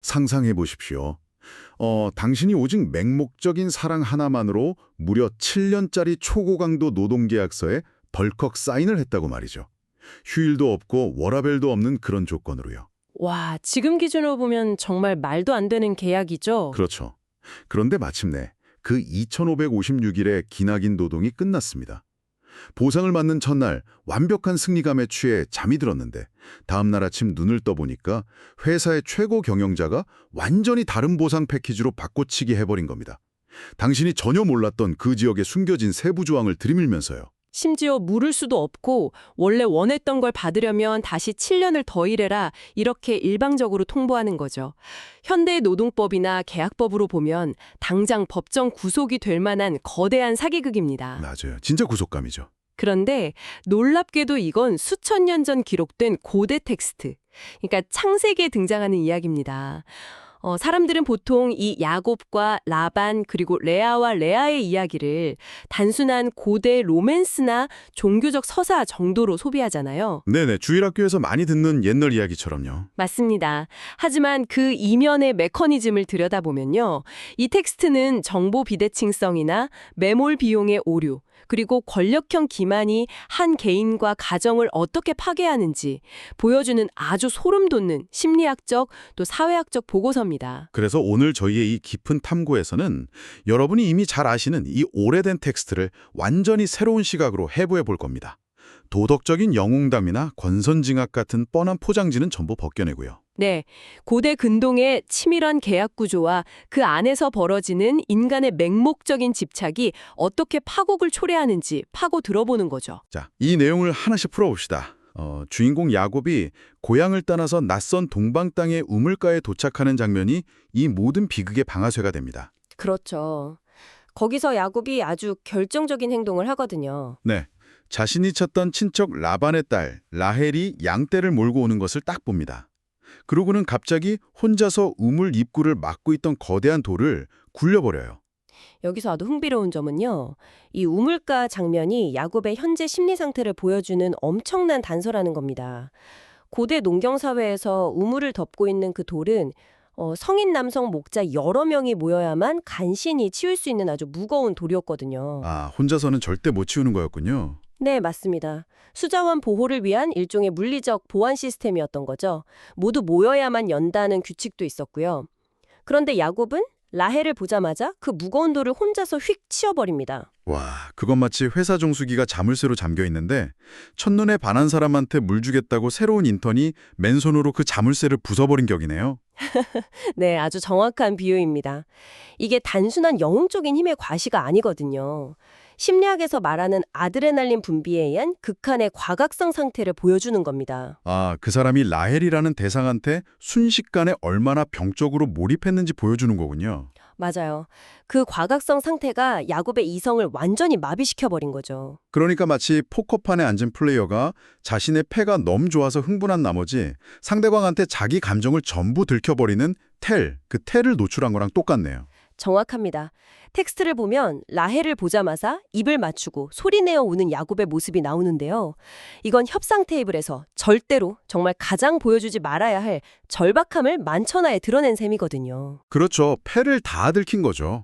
상상해 보십시오. 당신이 오직 맹목적인 사랑 하나만으로 무려 7년짜리 초고강도 노동계약서에 덜컥 사인을 했다고 말이죠. 휴일도 없고 워라밸도 없는 그런 조건으로요. 와, 지금 기준으로 보면 정말 말도 안 되는 계약이죠? 그렇죠. 그런데 마침내 그 2556일의 기나긴 노동이 끝났습니다. 보상을 받는 첫날 완벽한 승리감에 취해 잠이 들었는데 다음 날 아침 눈을 떠보니까 회사의 최고 경영자가 완전히 다른 보상 패키지로 바꿔치기 해버린 겁니다. 당신이 전혀 몰랐던 그 지역의 숨겨진 세부 조항을 들이밀면서요. 심지어 물을 수도 없고 원래 원했던 걸 받으려면 다시 7년을 더 일해라 이렇게 일방적으로 통보하는 거죠. 현대 노동법이나 계약법으로 보면 당장 법정 구속이 될 만한 거대한 사기극입니다. 맞아요. 진짜 구속감이죠. 그런데 놀랍게도 이건 수천 년 전 기록된 고대 텍스트, 그러니까 창세기에 등장하는 이야기입니다. 사람들은 보통 이 야곱과 라반 그리고 레아와 레아의 이야기를 단순한 고대 로맨스나 종교적 서사 정도로 소비하잖아요. 네네. 주일학교에서 많이 듣는 옛날 이야기처럼요. 맞습니다. 하지만 그 이면의 메커니즘을 들여다보면요. 이 텍스트는 정보 비대칭성이나 매몰 비용의 오류, 그리고 권력형 기만이 한 개인과 가정을 어떻게 파괴하는지 보여주는 아주 소름 돋는 심리학적 또 사회학적 보고서입니다. 그래서 오늘 저희의 이 깊은 탐구에서는 여러분이 이미 잘 아시는 이 오래된 텍스트를 완전히 새로운 시각으로 해부해 볼 겁니다. 도덕적인 영웅담이나 권선징악 같은 뻔한 포장지는 전부 벗겨내고요. 네, 고대 근동의 치밀한 계약 구조와 그 안에서 벌어지는 인간의 맹목적인 집착이 어떻게 파국을 초래하는지 파고 들어보는 거죠. 자, 이 내용을 하나씩 풀어봅시다. 주인공 야곱이 고향을 떠나서 낯선 동방 땅의 우물가에 도착하는 장면이 이 모든 비극의 방아쇠가 됩니다. 그렇죠. 거기서 야곱이 아주 결정적인 행동을 하거든요. 네, 자신이 찾던 친척 라반의 딸 라헬이 양떼를 몰고 오는 것을 딱 봅니다. 그러고는 갑자기 혼자서 우물 입구를 막고 있던 거대한 돌을 굴려버려요. 여기서 아주 흥미로운 점은요. 이 우물가 장면이 야곱의 현재 심리 상태를 보여주는 엄청난 단서라는 겁니다. 고대 농경사회에서 우물을 덮고 있는 그 돌은 성인 남성 목자 여러 명이 모여야만 간신히 치울 수 있는 아주 무거운 돌이었거든요. 아, 혼자서는 절대 못 치우는 거였군요. 네, 맞습니다. 수자원 보호를 위한 일종의 물리적 보안 시스템이었던 거죠. 모두 모여야만 연다는 규칙도 있었고요. 그런데 야곱은 라헬을 보자마자 그 무거운 돌을 혼자서 휙 치워버립니다. 와, 그건 마치 회사 정수기가 자물쇠로 잠겨 있는데 첫눈에 반한 사람한테 물 주겠다고 새로운 인턴이 맨손으로 그 자물쇠를 부숴버린 격이네요. 네, 아주 정확한 비유입니다. 이게 단순한 영웅적인 힘의 과시가 아니거든요. 심리학에서 말하는 아드레날린 분비에 의한 극한의 과각성 상태를 보여주는 겁니다. 아, 그 사람이 라헬이라는 대상한테 순식간에 얼마나 병적으로 몰입했는지 보여주는 거군요. 맞아요. 그 과각성 상태가 야곱의 이성을 완전히 마비시켜버린 거죠. 그러니까 마치 포커판에 앉은 플레이어가 자신의 패가 너무 좋아서 흥분한 나머지 상대방한테 자기 감정을 전부 들켜버리는 그 텔을 노출한 거랑 똑같네요. 정확합니다. 텍스트를 보면 라헬을 보자마자 입을 맞추고 소리내어 우는 야곱의 모습이 나오는데요. 이건 협상 테이블에서 절대로 정말 가장 보여주지 말아야 할 절박함을 만천하에 드러낸 셈이거든요. 그렇죠. 패를 다 들킨 거죠.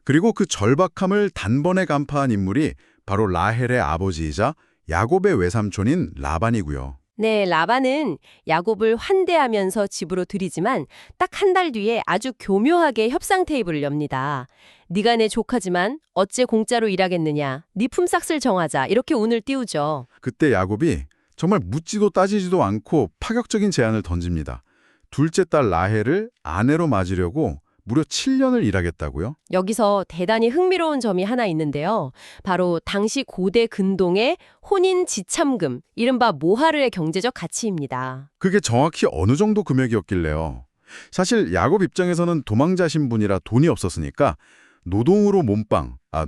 그리고 그 절박함을 단번에 간파한 인물이 바로 라헬의 아버지이자 야곱의 외삼촌인 라반이고요. 네, 라반은 야곱을 환대하면서 집으로 들이지만 딱 한 달 뒤에 아주 교묘하게 협상 테이블을 엽니다. 네가 내 조카지만 어째 공짜로 일하겠느냐. 네 품삯을 정하자. 이렇게 운을 띄우죠. 그때 야곱이 정말 묻지도 따지지도 않고 파격적인 제안을 던집니다. 둘째 딸 라헬을 아내로 맞으려고 무려 7년을 일하겠다고요? 여기서 대단히 흥미로운 점이 하나 있는데요. 바로 당시 고대 근동의 혼인 지참금, 이른바 모하르의 경제적 가치입니다. 그게 정확히 어느 정도 금액이었길래요. 사실 야곱 입장에서는 도망자 신분이라 돈이 없었으니까 노동으로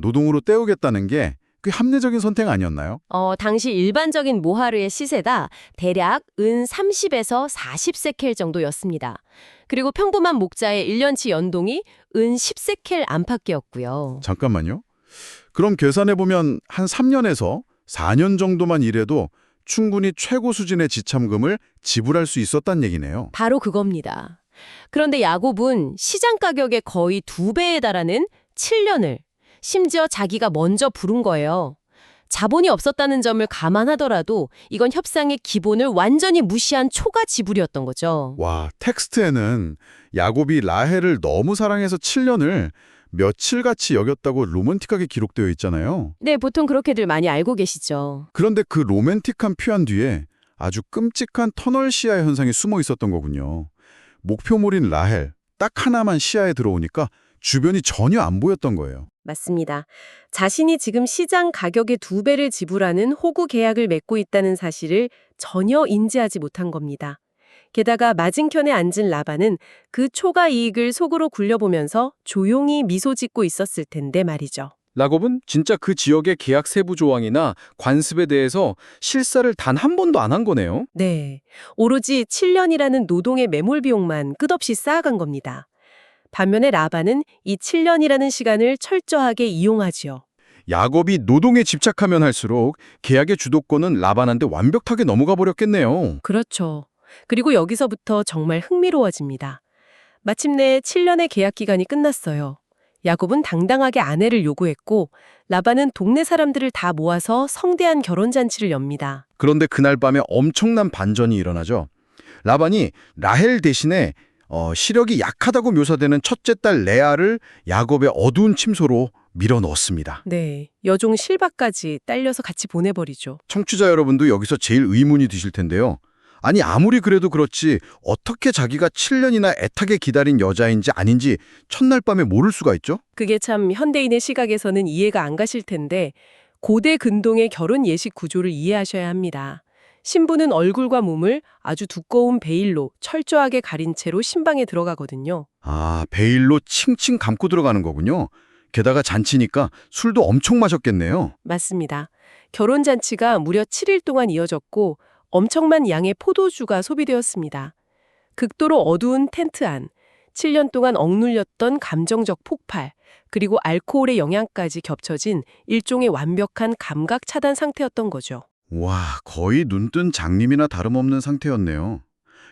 노동으로 때우겠다는 게 꽤 합리적인 선택 아니었나요? 당시 일반적인 모하르의 시세다 대략 은 30에서 40세켈 정도였습니다. 그리고 평범한 목자의 1년치 연동이 은 10세켈 안팎이었고요. 잠깐만요. 그럼 계산해보면 한 3년에서 4년 정도만 일해도 충분히 최고 수준의 지참금을 지불할 수 있었단 얘기네요. 바로 그겁니다. 그런데 야곱은 시장 가격의 거의 2배에 달하는 7년을 심지어 자기가 먼저 부른 거예요. 자본이 없었다는 점을 감안하더라도 이건 협상의 기본을 완전히 무시한 초과 지불이었던 거죠. 와, 텍스트에는 야곱이 라헬을 너무 사랑해서 7년을 며칠같이 여겼다고 로맨틱하게 기록되어 있잖아요. 네, 보통 그렇게들 많이 알고 계시죠. 그런데 그 로맨틱한 표현 뒤에 아주 끔찍한 터널 시야 현상이 숨어 있었던 거군요. 목표물인 라헬, 딱 하나만 시야에 들어오니까 주변이 전혀 안 보였던 거예요. 맞습니다. 자신이 지금 시장 가격의 2배를 지불하는 호구 계약을 맺고 있다는 사실을 전혀 인지하지 못한 겁니다. 게다가 맞은편에 앉은 라반은 그 초과 이익을 속으로 굴려보면서 조용히 미소 짓고 있었을 텐데 말이죠. 야곱은 진짜 그 지역의 계약 세부 조항이나 관습에 대해서 실사를 단 한 번도 안 한 거네요. 네, 오로지 7년이라는 노동의 매몰 비용만 끝없이 쌓아간 겁니다. 반면에 라반은 이 7년이라는 시간을 철저하게 이용하지요. 야곱이 노동에 집착하면 할수록 계약의 주도권은 라반한테 완벽하게 넘어가 버렸겠네요. 그렇죠. 그리고 여기서부터 정말 흥미로워집니다. 마침내 7년의 계약 기간이 끝났어요. 야곱은 당당하게 아내를 요구했고 라반은 동네 사람들을 다 모아서 성대한 결혼잔치를 엽니다. 그런데 그날 밤에 엄청난 반전이 일어나죠. 라반이 라헬 대신에 시력이 약하다고 묘사되는 첫째 딸 레아를 야곱의 어두운 침소로 밀어 넣었습니다. 네, 여종 실바까지 딸려서 같이 보내버리죠. 청취자 여러분도 여기서 제일 의문이 드실 텐데요. 아니 아무리 그래도 그렇지 어떻게 자기가 7년이나 애타게 기다린 여자인지 아닌지 첫날 밤에 모를 수가 있죠? 그게 참 현대인의 시각에서는 이해가 안 가실 텐데 고대 근동의 결혼 예식 구조를 이해하셔야 합니다. 신부는 얼굴과 몸을 아주 두꺼운 베일로 철저하게 가린 채로 신방에 들어가거든요. 아, 베일로 칭칭 감고 들어가는 거군요. 게다가 잔치니까 술도 엄청 마셨겠네요. 맞습니다. 결혼잔치가 무려 7일 동안 이어졌고 엄청난 양의 포도주가 소비되었습니다. 극도로 어두운 텐트 안, 7년 동안 억눌렸던 감정적 폭발, 그리고 알코올의 영향까지 겹쳐진 일종의 완벽한 감각 차단 상태였던 거죠. 와, 거의 눈뜬 장님이나 다름없는 상태였네요.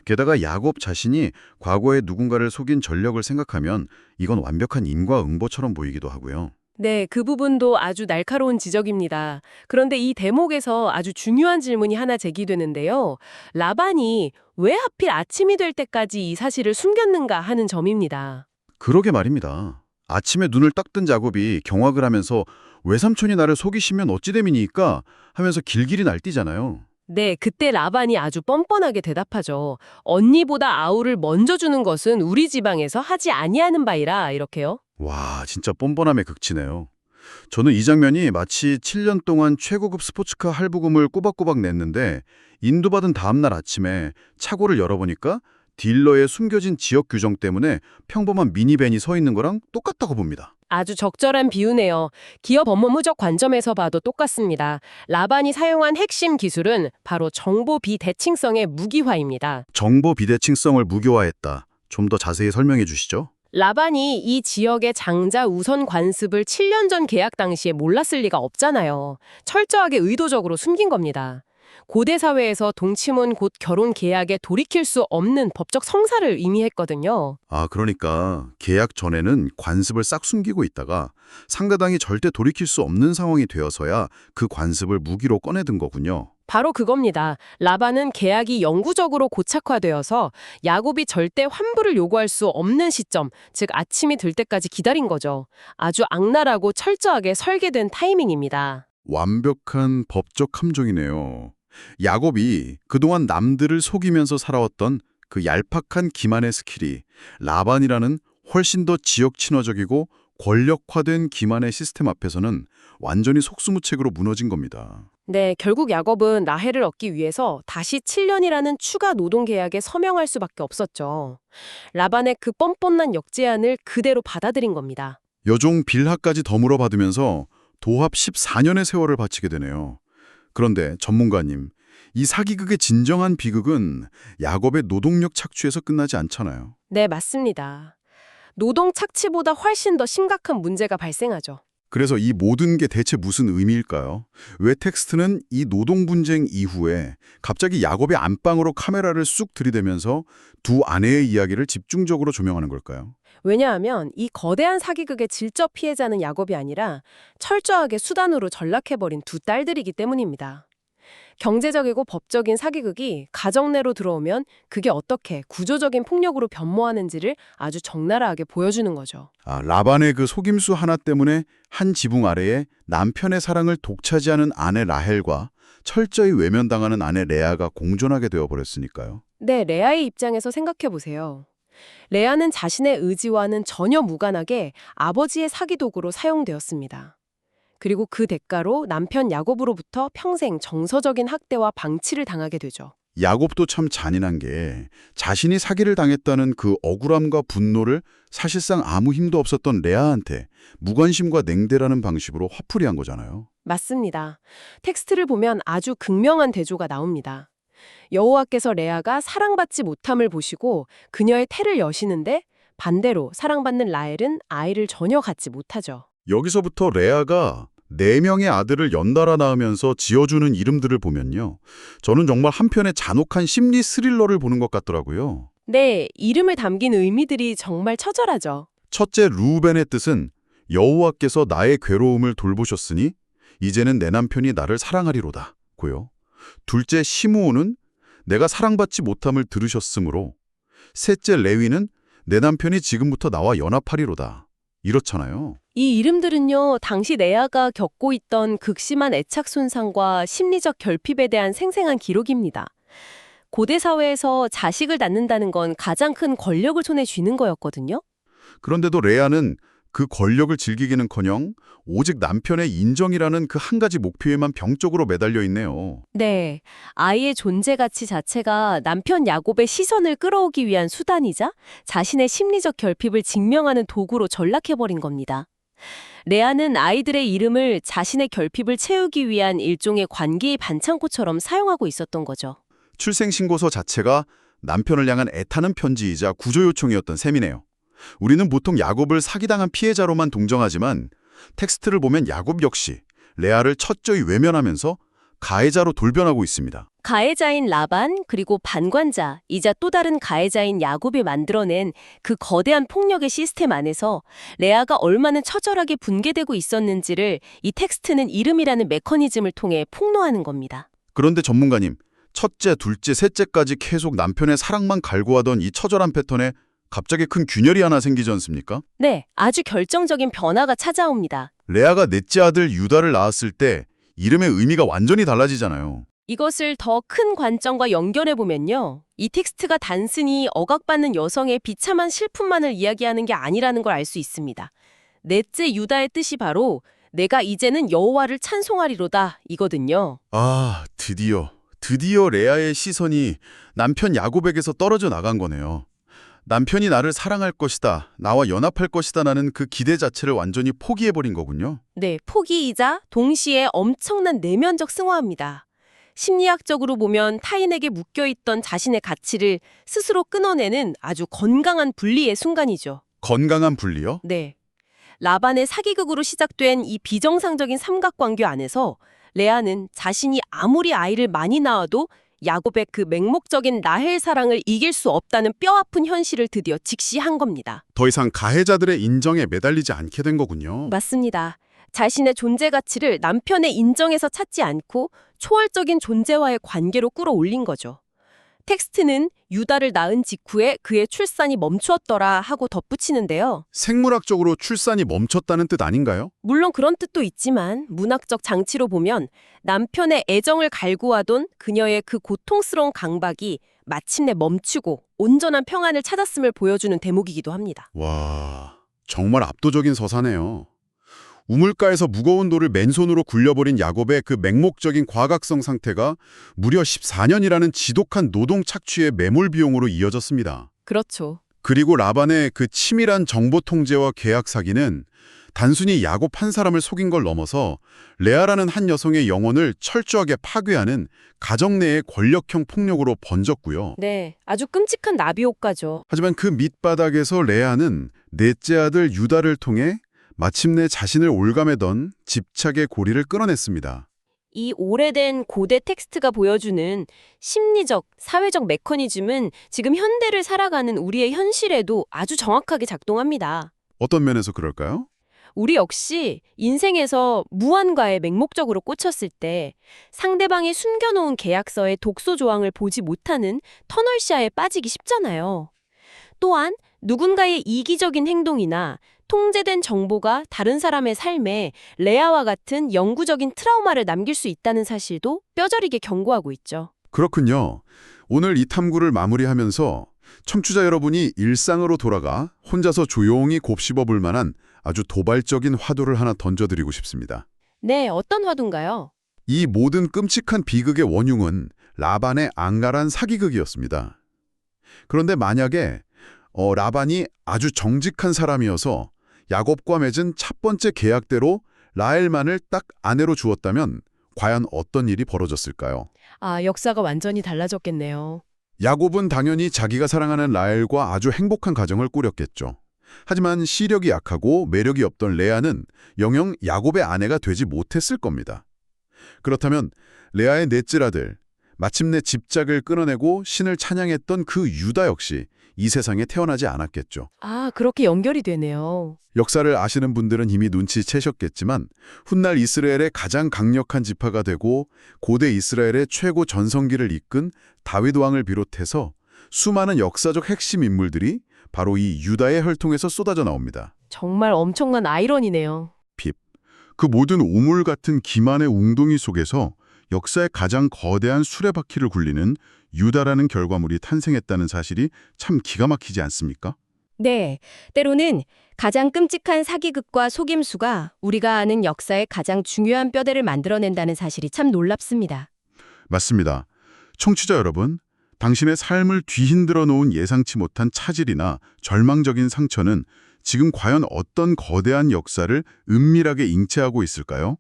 게다가 야곱 자신이 과거에 누군가를 속인 전력을 생각하면 이건 완벽한 인과응보처럼 보이기도 하고요. 네, 그 부분도 아주 날카로운 지적입니다. 그런데 이 대목에서 아주 중요한 질문이 하나 제기되는데요. 라반이 왜 하필 아침이 될 때까지 이 사실을 숨겼는가 하는 점입니다. 그러게 말입니다. 아침에 눈을 딱 뜬 야곱이 경악을 하면서 외삼촌이 나를 속이시면 어찌 됨이니까 하면서 길길이 날뛰잖아요. 네, 그때 라반이 아주 뻔뻔하게 대답하죠. 언니보다 아우를 먼저 주는 것은 우리 지방에서 하지 아니하는 바이라 이렇게요. 와, 진짜 뻔뻔함의 극치네요. 저는 이 장면이 마치 7년 동안 최고급 스포츠카 할부금을 꼬박꼬박 냈는데 인도받은 다음날 아침에 차고를 열어보니까 딜러의 숨겨진 지역 규정 때문에 평범한 미니밴이 서 있는 거랑 똑같다고 봅니다. 아주 적절한 비유네요. 기업 업무적 관점에서 봐도 똑같습니다. 라반이 사용한 핵심 기술은 바로 정보 비대칭성의 무기화입니다. 정보 비대칭성을 무교화했다. 좀 더 자세히 설명해 주시죠. 라반이 이 지역의 장자 우선 관습을 7년 전 계약 당시에 몰랐을 리가 없잖아요. 철저하게 의도적으로 숨긴 겁니다. 고대 사회에서 동침은 곧 결혼 계약에 돌이킬 수 없는 법적 성사를 의미했거든요. 아, 그러니까 계약 전에는 관습을 싹 숨기고 있다가 상대방이 절대 돌이킬 수 없는 상황이 되어서야 그 관습을 무기로 꺼내든 거군요. 바로 그겁니다. 라반은 계약이 영구적으로 고착화되어서 야곱이 절대 환불을 요구할 수 없는 시점, 즉 아침이 들 때까지 기다린 거죠. 아주 악랄하고 철저하게 설계된 타이밍입니다. 완벽한 법적 함정이네요. 야곱이 그동안 남들을 속이면서 살아왔던 그 얄팍한 기만의 스킬이 라반이라는 훨씬 더 지역 친화적이고 권력화된 기만의 시스템 앞에서는 완전히 속수무책으로 무너진 겁니다. 네, 결국 야곱은 라헬을 얻기 위해서 다시 7년이라는 추가 노동계약에 서명할 수밖에 없었죠. 라반의 그 뻔뻔한 역제안을 그대로 받아들인 겁니다. 여종 빌하까지 더 받으면서 도합 14년의 세월을 바치게 되네요. 그런데 전문가님, 이 사기극의 진정한 비극은 야곱의 노동력 착취에서 끝나지 않잖아요. 네, 맞습니다. 노동 착취보다 훨씬 더 심각한 문제가 발생하죠. 그래서 이 모든 게 대체 무슨 의미일까요? 왜 텍스트는 이 노동 분쟁 이후에 갑자기 야곱의 안방으로 카메라를 쑥 들이대면서 두 아내의 이야기를 집중적으로 조명하는 걸까요? 왜냐하면 이 거대한 사기극의 질적 피해자는 야곱이 아니라 철저하게 수단으로 전락해버린 두 딸들이기 때문입니다. 경제적이고 법적인 사기극이 가정 내로 들어오면 그게 어떻게 구조적인 폭력으로 변모하는지를 아주 적나라하게 보여주는 거죠. 라반의 그 속임수 하나 때문에 한 지붕 아래에 남편의 사랑을 독차지하는 아내 라헬과 철저히 외면당하는 아내 레아가 공존하게 되어버렸으니까요. 네, 레아의 입장에서 생각해 보세요. 레아는 자신의 의지와는 전혀 무관하게 아버지의 사기 도구로 사용되었습니다. 그리고 그 대가로 남편 야곱으로부터 평생 정서적인 학대와 방치를 당하게 되죠. 야곱도 참 잔인한 게 자신이 사기를 당했다는 그 억울함과 분노를 사실상 아무 힘도 없었던 레아한테 무관심과 냉대라는 방식으로 화풀이한 거잖아요. 맞습니다. 텍스트를 보면 아주 극명한 대조가 나옵니다. 여호와께서 레아가 사랑받지 못함을 보시고 그녀의 태를 여시는데 반대로 사랑받는 라헬은 아이를 전혀 갖지 못하죠. 여기서부터 레아가 4명의 아들을 연달아 낳으면서 지어주는 이름들을 보면요. 저는 정말 한편의 잔혹한 심리 스릴러를 보는 것 같더라고요. 네, 이름을 담긴 의미들이 정말 처절하죠. 첫째 루벤의 뜻은 여호와께서 나의 괴로움을 돌보셨으니 이제는 내 남편이 나를 사랑하리로다 고요. 둘째 시므온은 내가 사랑받지 못함을 들으셨으므로, 셋째 레위는 내 남편이 지금부터 나와 연합하리로다. 이렇잖아요. 이 이름들은요, 당시 레아가 겪고 있던 극심한 애착 손상과 심리적 결핍에 대한 생생한 기록입니다. 고대 사회에서 자식을 낳는다는 건 가장 큰 권력을 손에 쥐는 거였거든요. 그런데도 레아는 그 권력을 즐기기는커녕 오직 남편의 인정이라는 그 한 가지 목표에만 병적으로 매달려 있네요. 네, 아이의 존재 가치 자체가 남편 야곱의 시선을 끌어오기 위한 수단이자 자신의 심리적 결핍을 증명하는 도구로 전락해버린 겁니다. 레아는 아이들의 이름을 자신의 결핍을 채우기 위한 일종의 관계의 반창고처럼 사용하고 있었던 거죠. 출생신고서 자체가 남편을 향한 애타는 편지이자 구조요청이었던 셈이네요. 우리는 보통 야곱을 사기당한 피해자로만 동정하지만 텍스트를 보면 야곱 역시 레아를 철저히 외면하면서 가해자로 돌변하고 있습니다. 가해자인 라반 그리고 반관자이자 또 다른 가해자인 야곱이 만들어낸 그 거대한 폭력의 시스템 안에서 레아가 얼마나 처절하게 분개되고 있었는지를 이 텍스트는 이름이라는 메커니즘을 통해 폭로하는 겁니다. 그런데 전문가님, 첫째, 둘째, 셋째까지 계속 남편의 사랑만 갈구하던 이 처절한 패턴에 갑자기 큰 균열이 하나 생기지 않습니까? 네, 아주 결정적인 변화가 찾아옵니다. 레아가 넷째 아들 유다를 낳았을 때 이름의 의미가 완전히 달라지잖아요. 이것을 더 큰 관점과 연결해보면요. 이 텍스트가 단순히 억압받는 여성의 비참한 슬픔만을 이야기하는 게 아니라는 걸 알 수 있습니다. 넷째 유다의 뜻이 바로 내가 이제는 여호와를 찬송하리로다 이거든요. 드디어 레아의 시선이 남편 야곱에게서 떨어져 나간 거네요. 남편이 나를 사랑할 것이다, 나와 연합할 것이다 라는 그 기대 자체를 완전히 포기해버린 거군요. 네, 포기이자 동시에 엄청난 내면적 승화입니다. 심리학적으로 보면 타인에게 묶여있던 자신의 가치를 스스로 끊어내는 아주 건강한 분리의 순간이죠. 건강한 분리요? 네. 라반의 사기극으로 시작된 이 비정상적인 삼각관계 안에서 레아는 자신이 아무리 아이를 많이 낳아도 야곱의 그 맹목적인 라헬 사랑을 이길 수 없다는 뼈아픈 현실을 드디어 직시한 겁니다. 더 이상 가해자들의 인정에 매달리지 않게 된 거군요. 맞습니다. 자신의 존재 가치를 남편의 인정에서 찾지 않고 초월적인 존재와의 관계로 끌어올린 거죠. 텍스트는 유다를 낳은 직후에 그의 출산이 멈추었더라 하고 덧붙이는데요. 생물학적으로 출산이 멈췄다는 뜻 아닌가요? 물론 그런 뜻도 있지만 문학적 장치로 보면 남편의 애정을 갈구하던 그녀의 그 고통스러운 강박이 마침내 멈추고 온전한 평안을 찾았음을 보여주는 대목이기도 합니다. 와, 정말 압도적인 서사네요. 우물가에서 무거운 돌을 맨손으로 굴려버린 야곱의 그 맹목적인 과각성 상태가 무려 14년이라는 지독한 노동 착취의 매몰 비용으로 이어졌습니다. 그렇죠. 그리고 라반의 그 치밀한 정보 통제와 계약 사기는 단순히 야곱 한 사람을 속인 걸 넘어서 레아라는 한 여성의 영혼을 철저하게 파괴하는 가정 내의 권력형 폭력으로 번졌고요. 네, 아주 끔찍한 나비 효과죠. 하지만 그 밑바닥에서 레아는 넷째 아들 유다를 통해 마침내 자신을 올가매던 집착의 고리를 끊어냈습니다. 이 오래된 고대 텍스트가 보여주는 심리적, 사회적 메커니즘은 지금 현대를 살아가는 우리의 현실에도 아주 정확하게 작동합니다. 어떤 면에서 그럴까요? 우리 역시 인생에서 무언가에 맹목적으로 꽂혔을 때 상대방이 숨겨놓은 계약서의 독소 조항을 보지 못하는 터널시아에 빠지기 쉽잖아요. 또한 누군가의 이기적인 행동이나 통제된 정보가 다른 사람의 삶에 레아와 같은 영구적인 트라우마를 남길 수 있다는 사실도 뼈저리게 경고하고 있죠. 그렇군요. 오늘 이 탐구를 마무리하면서 청취자 여러분이 일상으로 돌아가 혼자서 조용히 곱씹어 볼 만한 아주 도발적인 화두를 하나 던져드리고 싶습니다. 네, 어떤 화두인가요? 이 모든 끔찍한 비극의 원흉은 라반의 앙갈한 사기극이었습니다. 그런데 만약에 라반이 아주 정직한 사람이어서 야곱과 맺은 첫 번째 계약대로 라헬만을 딱 아내로 주었다면 과연 어떤 일이 벌어졌을까요? 역사가 완전히 달라졌겠네요. 야곱은 당연히 자기가 사랑하는 라헬과 아주 행복한 가정을 꾸렸겠죠. 하지만 시력이 약하고 매력이 없던 레아는 영영 야곱의 아내가 되지 못했을 겁니다. 그렇다면 레아의 넷째 아들, 마침내 집착을 끊어내고 신을 찬양했던 그 유다 역시 이 세상에 태어나지 않았겠죠. 그렇게 연결이 되네요. 역사를 아시는 분들은 이미 눈치채셨겠지만 훗날 이스라엘의 가장 강력한 지파가 되고 고대 이스라엘의 최고 전성기를 이끈 다윗 왕을 비롯해서 수많은 역사적 핵심 인물들이 바로 이 유다의 혈통에서 쏟아져 나옵니다. 정말 엄청난 아이러니네요. 그 모든 우물 같은 기만의 웅덩이 속에서 역사의 가장 거대한 수레바퀴를 굴리는 유다라는 결과물이 탄생했다는 사실이 참 기가 막히지 않습니까? 네, 때로는 가장 끔찍한 사기극과 속임수가 우리가 아는 역사의 가장 중요한 뼈대를 만들어낸다는 사실이 참 놀랍습니다. 맞습니다. 청취자 여러분, 당신의 삶을 뒤흔들어 놓은 예상치 못한 차질이나 절망적인 상처는 지금 과연 어떤 거대한 역사를 은밀하게 잉태하고 있을까요?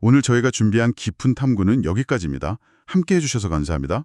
오늘 저희가 준비한 깊은 탐구는 여기까지입니다. 함께해 주셔서 감사합니다.